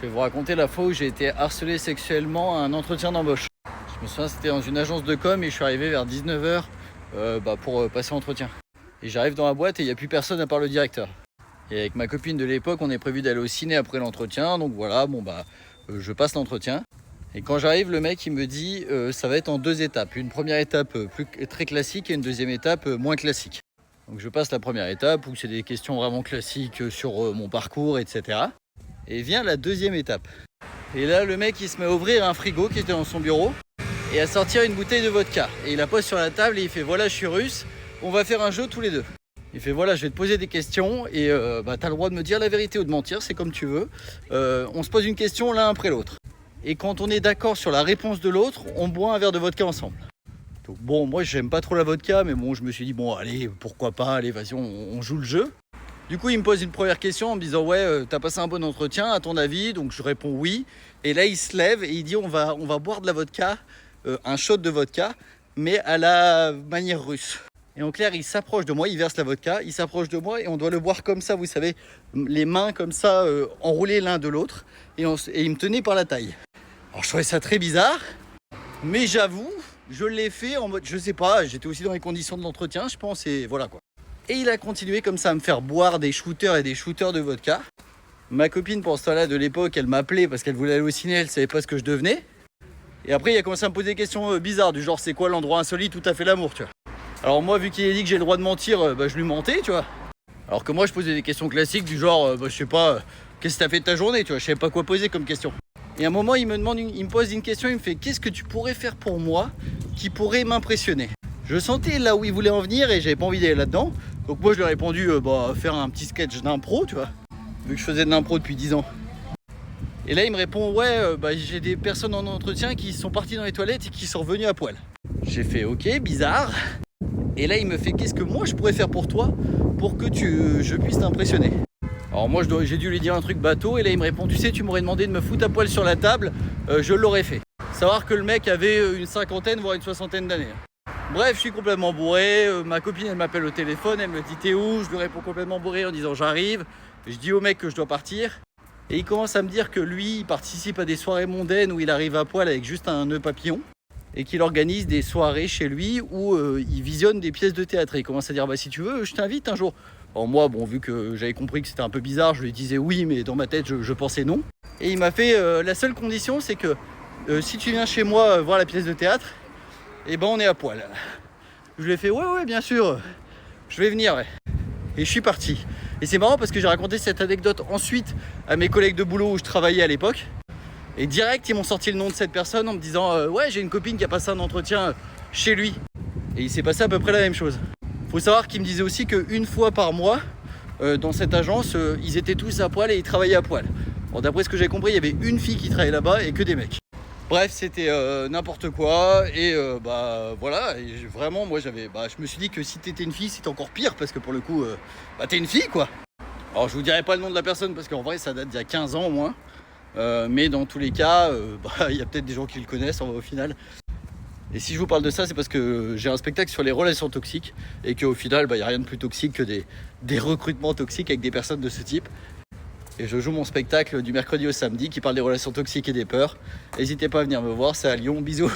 vais vous raconter la fois où j'ai été harcelé sexuellement à un entretien d'embauche. Je me souviens, c'était dans une agence de com et je suis arrivé vers 19 h pour passer l'entretien. Et j'arrive dans la boîte et il n'y a plus personne à part le directeur. Et avec ma copine de l'époque, on est prévu d'aller au ciné après l'entretien. Donc voilà, je passe l'entretien. Et quand j'arrive, le mec il me dit ça va être en 2 étapes. Une première étape très classique et une deuxième étape moins classique. Donc je passe la première étape où c'est des questions vraiment classiques sur mon parcours, etc. Et vient la deuxième étape. Et là, le mec il se met à ouvrir un frigo qui était dans son bureau et à sortir une bouteille de vodka. Et il la pose sur la table et il fait voilà, je suis russe, on va faire un jeu tous les deux. Il fait voilà, je vais te poser des questions et t'as le droit de me dire la vérité ou de mentir, c'est comme tu veux. On se pose une question l'un après l'autre. Et quand on est d'accord sur la réponse de l'autre, on boit un verre de vodka ensemble. Donc bon, moi j'aime pas trop la vodka, mais bon, je me suis dit bon, allez, pourquoi pas, allez, vas-y, on joue le jeu. Du coup, il me pose une première question en me disant ouais, t'as passé un bon entretien, à ton avis? Donc je réponds oui. Et là, il se lève et il dit on va boire de la vodka, un shot de vodka, mais à la manière russe. Et en clair, il s'approche de moi, il verse la vodka, il s'approche de moi et on doit le boire comme ça, vous savez, les mains comme ça, enroulées l'un de l'autre, et il me tenait par la taille. Alors je trouvais ça très bizarre, mais j'avoue, je l'ai fait en mode, je sais pas, j'étais aussi dans les conditions de l'entretien, je pense, et voilà quoi. Et il a continué comme ça à me faire boire des shooters et des shooters de vodka. Ma copine, pour ce temps-là de l'époque, elle m'appelait parce qu'elle voulait aller au ciné, elle savait pas ce que je devenais. Et après, il a commencé à me poser des questions bizarres, du genre c'est quoi l'endroit insolite où t'as fait l'amour, tu vois. Alors moi, vu qu'il a dit que j'ai le droit de mentir, je lui mentais, tu vois. Alors que moi, je posais des questions classiques du genre, je sais pas, qu'est-ce que t'as fait de ta journée, tu vois, je savais pas quoi poser comme question. Et à un moment, il me pose une question, il me fait qu'est-ce que tu pourrais faire pour moi qui pourrait m'impressionner? Je sentais là où il voulait en venir et j'avais pas envie d'aller là-dedans. Donc moi, je lui ai répondu faire un petit sketch d'impro, tu vois, vu que je faisais de l'impro depuis 10 ans. Et là, il me répond ouais, j'ai des personnes en entretien qui sont parties dans les toilettes et qui sont revenues à poil. J'ai fait ok, bizarre. Et là, il me fait qu'est-ce que moi je pourrais faire pour toi pour que je puisse t'impressionner? Alors moi j'ai dû lui dire un truc bateau et là il me répond tu sais, tu m'aurais demandé de me foutre à poil sur la table, je l'aurais fait. Savoir que le mec avait une 50aine voire une 60aine d'années. Bref, je suis complètement bourré, ma copine elle m'appelle au téléphone, elle me dit t'es où? Je lui réponds complètement bourré en disant j'arrive. Je dis au mec que je dois partir et il commence à me dire que lui il participe à des soirées mondaines où il arrive à poil avec juste un nœud papillon et qu'il organise des soirées chez lui où il visionne des pièces de théâtre. Et il commence à dire si tu veux je t'invite un jour. Alors moi, vu que j'avais compris que c'était un peu bizarre, je lui disais oui, mais dans ma tête, je pensais non. Et il m'a fait, la seule condition, c'est que si tu viens chez moi voir la pièce de théâtre, on est à poil. Je lui ai fait, ouais, bien sûr, je vais venir, ouais. Et je suis parti. Et c'est marrant parce que j'ai raconté cette anecdote ensuite à mes collègues de boulot où je travaillais à l'époque. Et direct, ils m'ont sorti le nom de cette personne en me disant, ouais, j'ai une copine qui a passé un entretien chez lui. Et il s'est passé à peu près la même chose. Faut savoir qu'il me disait aussi qu'une fois par mois, dans cette agence, ils étaient tous à poil et ils travaillaient à poil. Bon, d'après ce que j'ai compris, il y avait une fille qui travaillait là-bas et que des mecs. Bref, c'était n'importe quoi et voilà. Et vraiment, moi, je me suis dit que si t'étais une fille, c'était encore pire parce que pour le coup, t'es une fille, quoi. Alors, je vous dirai pas le nom de la personne parce qu'en vrai, ça date d'il y a 15 ans au moins. Mais dans tous les cas, il y a peut-être des gens qui le connaissent au final. Et si je vous parle de ça, c'est parce que j'ai un spectacle sur les relations toxiques et qu'au final, il n'y a rien de plus toxique que des recrutements toxiques avec des personnes de ce type. Et je joue mon spectacle du mercredi au samedi qui parle des relations toxiques et des peurs. N'hésitez pas à venir me voir, c'est à Lyon. Bisous.